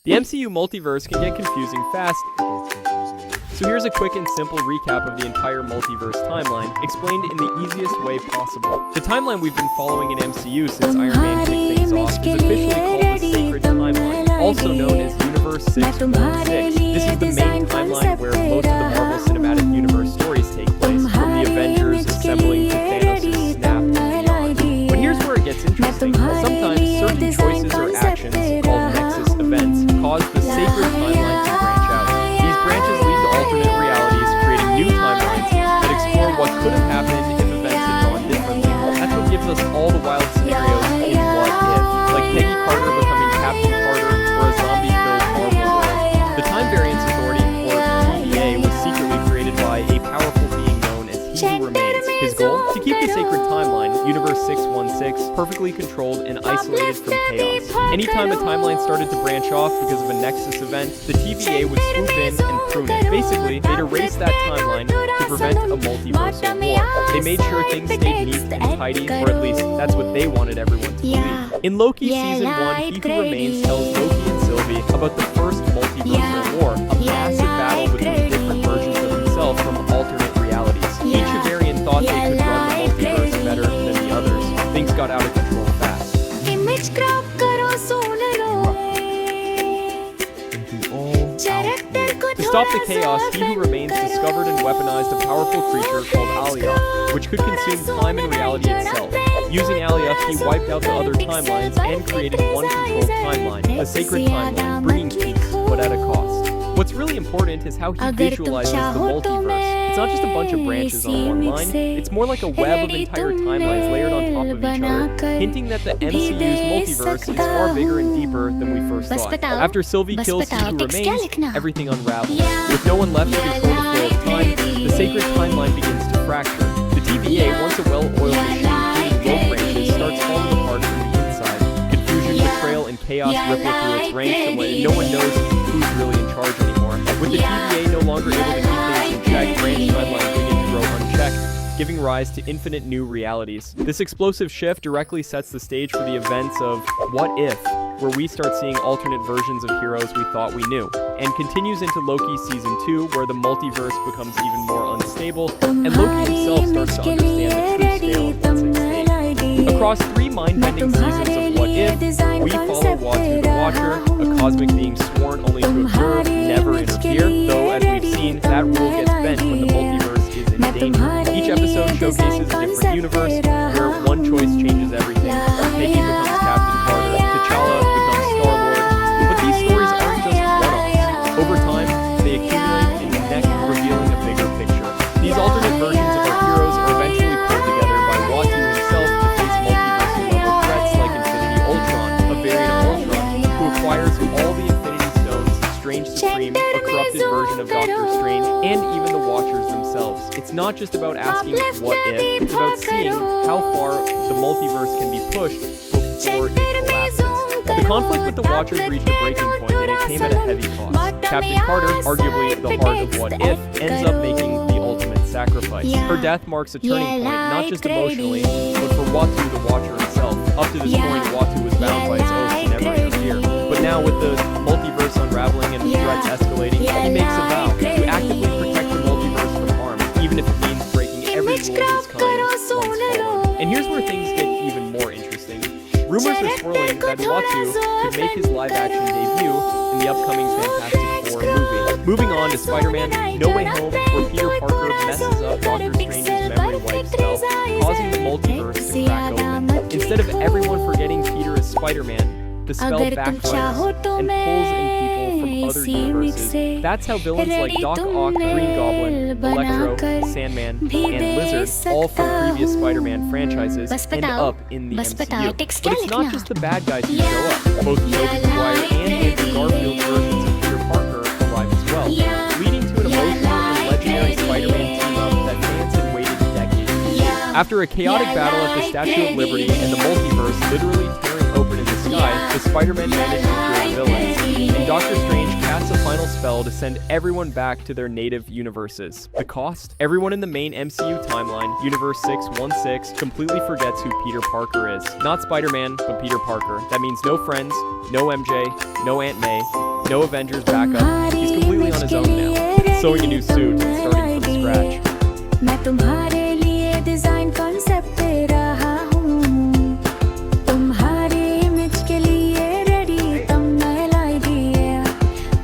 The MCU multiverse can get confusing fast, so here's a quick and simple recap of the entire multiverse timeline, explained in the easiest way possible. The timeline we've been following in MCU since Iron Man kicked things off is officially called the Sacred Timeline, also known as Universe 616. This is the main timeline where most of the Marvel Cinematic Universe stories take place, from the Avengers assembling to Thanos' snap and beyond. But here's where it gets interesting. Sometimes certain choices or actions, called Nexus events, cause the Sacred Timeline to branch out. These branches lead to alternate realities, creating new timelines that explore what could have happened if events had gone differently. That's what gives us all the wild scenarios in What If, like Peggy Carter becoming Captain Carter or a zombie-filled Marvel world. The Time Variance Authority, or TVA, was secretly created by a powerful being known as He Who Remains. His goal? To keep the sacred timeline, Universe 616, perfectly controlled and isolated from chaos. Anytime a timeline started to branch off because of a Nexus event, the TVA would swoop in and prune it. Basically, they'd erase that timeline to prevent a multiversal war. They made sure things stayed neat and tidy, or at least that's what they wanted everyone to believe. In Loki Season 1, He Who Remains tells Loki and Sylvie about the first multiversal war, a massive battle between different versions of himself from alternate realities. Each variant thought they could run the multiverse better than the others. Things got out of control fast. To stop the chaos, He Who Remains discovered and weaponized a powerful creature called Alioth, which could consume time and reality itself. Using Alioth, he wiped out the other timelines and created one controlled timeline, the Sacred Timeline, bringing peace, but at a cost. What's really important is how he visualizes the multiverse. It's not just a bunch of branches on one line, it's more like a web of entire timelines layered on top of each other, hinting that the MCU's multiverse is far bigger and deeper than we first thought. After Sylvie kills He Who Remains, everything unravels. With no one left to control the flow of time, the sacred timeline begins to fracture. The TVA, once a well-oiled machine including rope branches, starts falling apart from the inside. Confusion, betrayal, and chaos ripple through its ranks, and no one knows who's really in charge anymore. With the TVA no longer able to keep things in check, branch timelines begin to grow unchecked, giving rise to infinite new realities. This explosive shift directly sets the stage for the events of What If, where we start seeing alternate versions of heroes we thought we knew, and continues into Loki Season 2, where the multiverse becomes even more unstable, and Loki himself starts to understand the true scale of what's at stake. Across 3 mind-bending seasons of What If, we follow Watu the Watcher, a cosmic being sworn only to observe, never interfere, though as we've seen, that rule gets bent when the multiverse is in danger. Each episode showcases a different universe, where one choice changes everything. Peggy becomes Captain Carter, T'Challa becomes Star-Lord, but these stories aren't just one-offs. Over time, they accumulate and connect, revealing a bigger picture. These alternate versions of our heroes are eventually pulled together by Watu himself to face multiverse-level threats like Infinity Ultron, a variant of Ultron, who acquires all the Infinity Stones, Strange Supreme, a corrupted version of Doctor Strange, and even the Watchers themselves. It's not just about asking what if, it's about seeing how far the multiverse can be pushed before it collapses. The conflict with the Watchers reached a breaking point, and it came at a heavy cost. Captain Carter, arguably the heart of What If, ends up making the ultimate sacrifice. Her death marks a turning point, not just emotionally, but for Watu the Watcher himself. Up to this point, Watu was bound by his oath to never interfere. But now, with the multiverse unraveling and the threats escalating, he makes a vow to actively protect the multiverse from harm, even if it means breaking every rule of his kind once fallen. And here's where things get even more interesting. Rumors are swirling that Watu could make his live-action debut in the upcoming Fantastic Four movie. Moving on to Spider-Man No Way Home, where Peter Parker messes up Doctor Strange's memory wipe spell, causing the multiverse to crack open. Instead of everyone forgetting Peter as Spider-Man, the spell backfires and pulls in people from other universes. That's how villains like Doc Ock, Green Goblin, Electro, Sandman, and Lizard, all from previous Spider-Man franchises, end up in the MCU. But it's not just the bad guys who show up. Both Tobey Maguire and Andrew Garfield's versions of Peter Parker arrive as well, leading to an emotional and legendary Spider-Man team-up that fans had waited decades. After a chaotic battle at the Statue of Liberty and the multiverse literally tearing open in the sky, the Spider-Man managed to cure the villains, and Doctor Strange casts a final spell spell to send everyone back to their native universes. The cost? Everyone in the main MCU timeline, Universe 616, completely forgets who Peter Parker is. Not Spider-Man, but Peter Parker. That means no friends, no MJ, no Aunt May, no Avengers backup. He's completely on his own now, sewing a new suit and starting from scratch. मैं तुम्हारे लिए design concept दे रहा हूँ तुम्हारे image के लिए ready thumbnail idea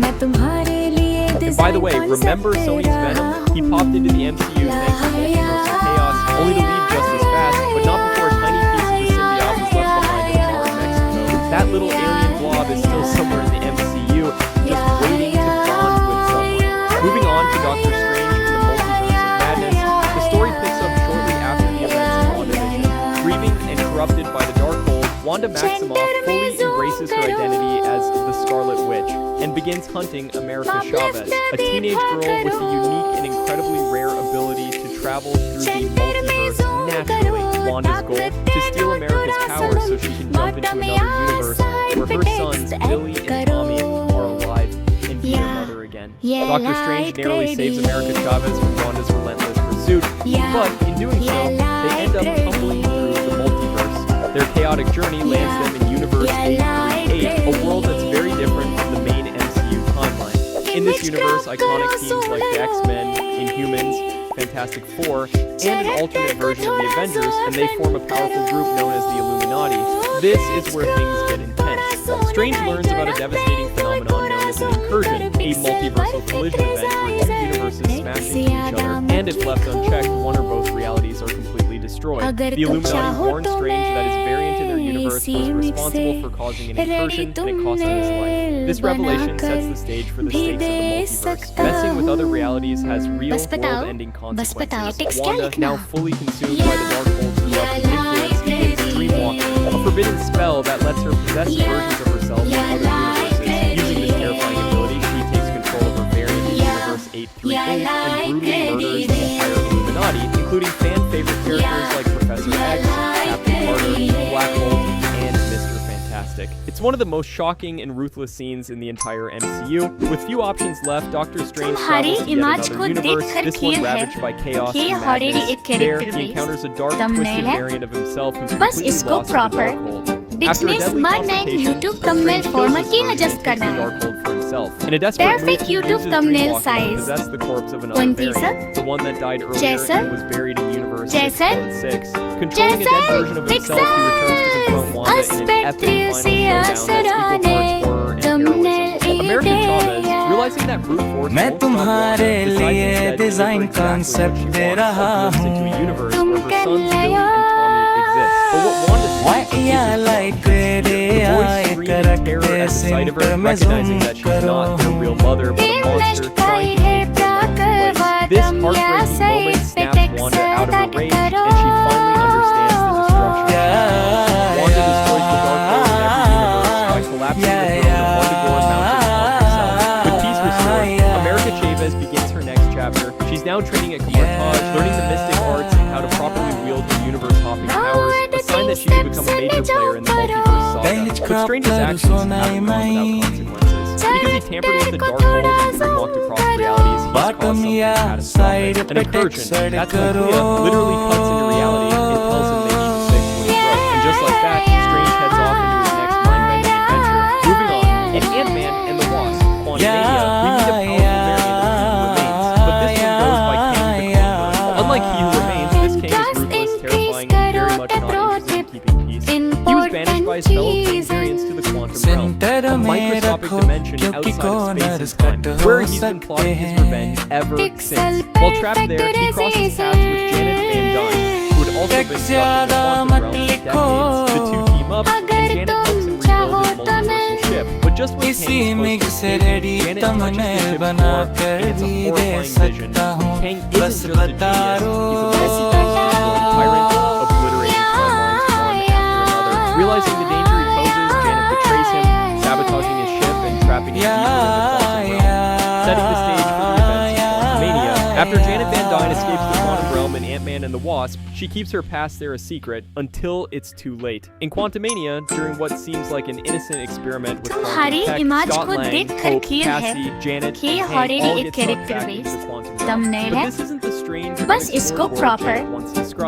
मैं तुम्हारे लिए And by the way, remember Sony's Venom? He popped into the MCU thanks to multiversal chaos, only to leave just as fast, but not before a tiny piece of the symbiote was left behind in Far Mexico. That little alien blob is still somewhere in the MCU, just waiting to bond with someone. Moving on to Doctor Strange and the Multiverse of Madness, the story picks up shortly after the events of WandaVision. Grieving and corrupted by the Darkhold, Wanda Maximoff fully embraces her identity as the Scarlet Witch and begins hunting America Chavez, a teenage girl with the unique and incredibly rare ability to travel through the multiverse naturally. Wanda's goal? To steal America's power so she can jump into another universe where her sons, Billy and Tommy, are alive and be their mother again. Doctor Strange narrowly saves America Chavez from Wanda's relentless pursuit, but in doing so, they end up tumbling through the multiverse. Their chaotic journey lands them in Universe 838, a world that's very different from the main MCU timeline. In this universe, iconic teams like the X-Men, Inhumans, Fantastic Four, and an alternate version of the Avengers, and they form a powerful group known as the Illuminati. This is where things get intense. Strange learns about a devastating phenomenon known as an incursion, a multiversal collision event where two universes smash into each other, and if left unchecked, one or both realities are completely destroyed. The Illuminati warns Strange that his variant in their universe was responsible for causing an incursion, and it cost him his life. This revelation sets the stage for the stakes of the multiverse. Messing with other realities has real world-ending consequences. Wanda, now fully consumed by the Darkhold's corrupt influence, begins dreamwalking, a forbidden spell that lets her possess versions of herself in other universes. Using this terrifying ability, she takes control of her variant in Universe 838 and brutally murders the entire Illuminati, including fan-favorite characters like Professor X, Captain Carter, Black Bolt, and Mr. Fantastic. It's one of the most shocking and ruthless scenes in the entire MCU. With few options left, Doctor Strange travels to yet another universe, this one ravaged by chaos and madness. There, he encounters a dark, twisted variant of himself who's completely lost to the Darkhold. After a deadly confrontation, Strange chose his target and takes the Darkhold for himself. In a desperate move, he uses dreamwalking to possess the corpse of another variant, the one that died earlier and was buried in Universe 616. Controlling a dead version of himself, he returns to confront Wanda in an epic final showdown that's equal parts horror and heroism. America Chavez, realizing that brute force won't stop Wanda, decides instead to embrace exactly what she wants, and drifts into a universe where her sons Billy and Tommy exist. But what Wanda sees isn't the voice screaming in terror at the sight of her, recognizing that she's not her real mother, but a monster trying to take her rightful place. This heartbreaking moment snaps Wanda out of her rage, and she finally understands the destruction. Wanda destroys the Darkhold in every universe by collapsing the throne of Wundagore Mountain on herself. With peace restored, America Chavez begins her next chapter. She's now training at Camartage, learning the mystic arts and how to properly wield her universe-hopping powers, a sign that she will become a major player in the multiverse saga. But Strange's actions haven't gone without consequences. Because he tampered with the Darkhold and dreamwalked across realities, he's caused something catastrophic. An incursion, that's when Clea literally cuts into reality and tells him they need to fix what's broke. And just like that, Strange heads off into his next mind-bending adventure. Moving on, in Ant-Man and the Wasp, Quantumania, we meet a powerful variant of He Who Remains, but this one goes by Kang the Conqueror. Unlike He Who Remains, this Kang is ruthless, terrifying, and very much not interested in keeping peace. He was banished by his fellow Kang variants to the quantum realm, a microscopic dimension outside of space and time, where he's been plotting his revenge ever since. While trapped there, he crosses paths with Janet Van Dyne, who had also been stuck in the quantum realm for decades. The two team up, and Janet helps him rebuild his multiversal ship. But just when Kang is supposed to escape, Janet touches the ship's core, and it's a horrifying vision. Kang isn't just a genius, he's a multiversal tyrant, obliterating timelines one after another. Realizing the danger he poses, Janet betrays him, sabotaging his ship and trapping him deeper in the quantum realm, setting the stage for the events of Quantumania. After Janet Van Dyne escapes the quantum realm and Ant-Man and and the Wasp, she keeps her past there a secret until it's too late. In Quantumania, during what seems like an innocent experiment with तुम्हारी quantum tech, image Scott को Lang, देखकर Hope, clear है Cassie, Janet, कि and ये Hank all already get एक sucked character back base. into the quantum realm. Thumbnail But है this isn't the strange बस इसको proper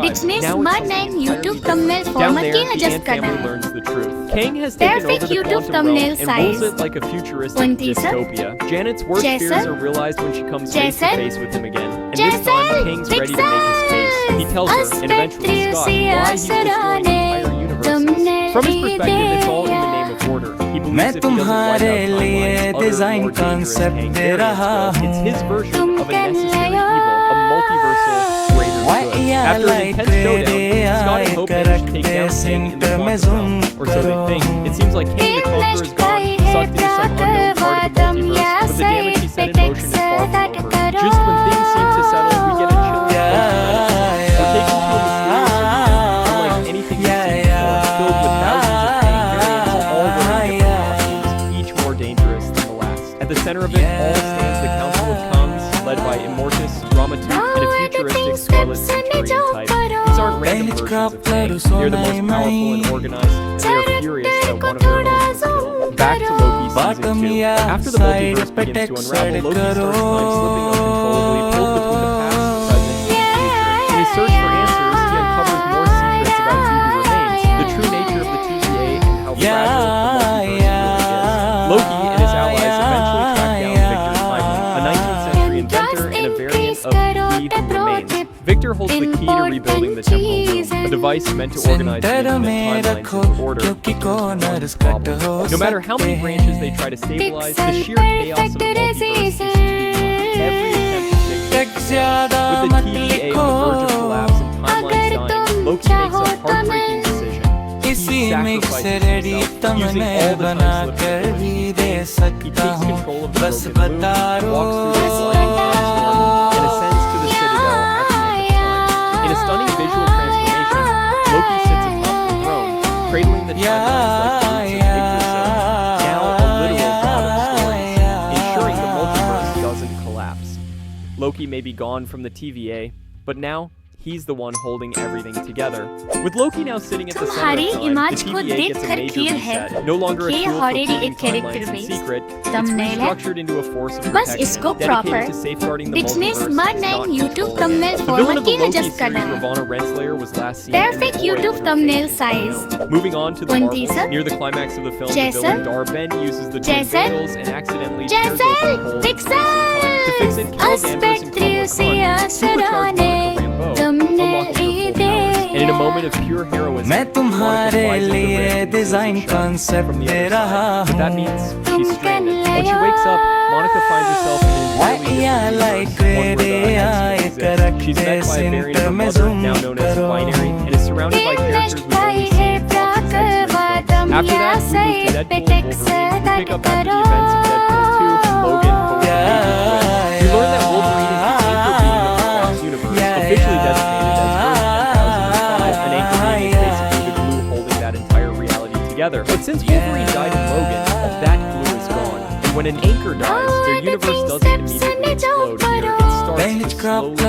business man and YouTube thumbnail format की adjust करना है. learns the truth. Kang has taken Perfect over the YouTube quantum thumbnail realm and rules size. it like a futuristic 20 sir. dystopia. Janet's worst Jason. fears are realized when she comes face to Jason. face with him again. And Jason. this time, Kang's ready to make his case. He tells her, and eventually Scott, why he's destroying entire universes. From his perspective, it's all in the name of order. He believes if he doesn't wipe out timelines, other more dangerous Kang variants will. It's his version of a necessary evil, a multiversal greater good. After an intense showdown, Scott and Hope manage to take down Kang in the quantum realm, or so they think. It seems like Kang the Conqueror is gone, sucked into some unknown part of the multiverse, but the damage he set in motion is far from over. Just when things seem to settle, we get a chilling we're taken to a mysterious region, unlike anything we've seen before, filled with thousands of Kang variants, all wearing different costumes, each more dangerous than the last. At the center of it all stands the Council of Kangs, led by Immortus, Ramatut, and a futuristic Scarlet Centurion type. These aren't random versions of Kang. They're the most powerful and organized, and they are furious that one of their own was killed. Back to Loki Season 2. After the multiverse begins to unravel, Loki starts time slipping uncontrollably, pulled between the past, present, and future. In his search for answers, he uncovers more secrets about he who remains, the true nature of the TVA, and how fragile the multiverse really is. Loki and his allies eventually track down Victor Timely, a 19th century inventor and a variant of he who remains. Victor holds the key to rebuilding the Temporal Room, a device meant to organize the infinite timelines into order to resolve problems. No matter how many branches they try to stabilize, the sheer chaos of the multiverse is too much. Every attempt to fix it. With the TVA on the verge of collapse and timelines dying, Loki makes a heartbreaking decision. He sacrifices himself, using all the time slips of He takes control of the broken loom, walks through the sliding storm, and ascends to the Citadel at the end of time. In a stunning visual transformation, Loki sits atop the throne, cradling the timelines like roots of Yggdrasil, now a literal god of stories, ensuring the multiverse doesn't collapse. Loki may be gone from the TVA, but now he's the one holding everything together. With Loki now sitting at the center of time, the TVA gets a major reset. No longer a tool for keeping timelines in secret, it's restructured into a force of protection, dedicated to safeguarding the multiverse, not YouTube controlling thumbnail it. The format villain of the की Loki adjust series, करना है. Ravonna Renslayer, was last seen Perfect in the void YouTube with her thumbnail face size. down. Moving on to the 20 Marvels, sir. near the climax of the film, Jason. the villain Dar-Ben uses the twin Jason. veils and accidentally Jason. tears open holes in Fix space and time. To fix it, Carol Danvers and Kamala Khan supercharge Monica Rambeau, unlocking her full powers. And in a moment of pure heroism, मैं तुम्हारे Monica flies into the लिए ring and design sees the shot concept from the they other रहा side. But that हूँ means she's stranded. When she wakes up, Monica finds herself in an entirely different universe, one where the X-Men exist. She's met by a variant of her mother, now known as Binary, and is surrounded by characters we've only seen in Fox's X-Men films. After that, we move to Deadpool and Wolverine, who pick up after the events of Deadpool 2, Logan, Hope, and Major Threat. We learn that Wolverine is the anchor being of the Fox universe, officially designated as Earth 10,005, an anchor being is basically the glue holding that entire reality together. But since Wolverine died in Logan, that glue is gone. And when an anchor dies, their universe doesn't immediately explode either. It starts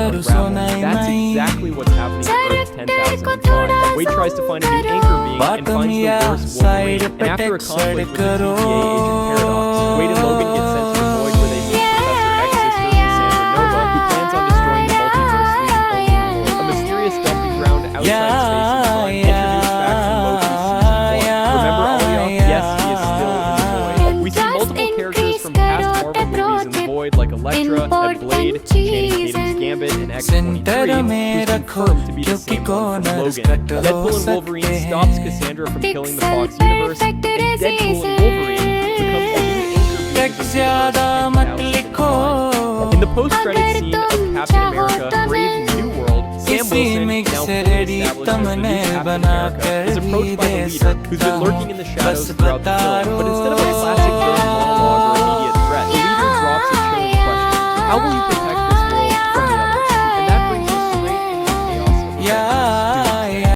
to slowly unravel. That's exactly what's happening to Earth 10,005. Wade tries to find a new anchor being and finds the worst Wolverine. And after a conflict with the TVA agent Paradox, Wade and Logan get sent to the void where they meet Professor X's sister, Cassandra Nova, who plans on destroying the multiverse leaving only a mysterious dumping ground outside space and time, introduced back from Loki season 1. Remember Alioth? Yes, he is still in the void. We see multiple characters from past Marvel movies in the void, like Elektra, and Blade, Channing Tatum's Gambit, and X-23, who's confirmed to be the same one from Logan. Deadpool and Wolverine stops Cassandra from killing the Fox universe, and Deadpool and Wolverine becomes the new anchor beings of the In the post-credits scene of Captain America: Brave New World, Sam Wilson, now fully established as the new Captain America, is approached by the leader, who's been lurking in the shadows throughout the film. But instead of a classic villain monologue or immediate threat, the leader drops a chilling question: how will you protect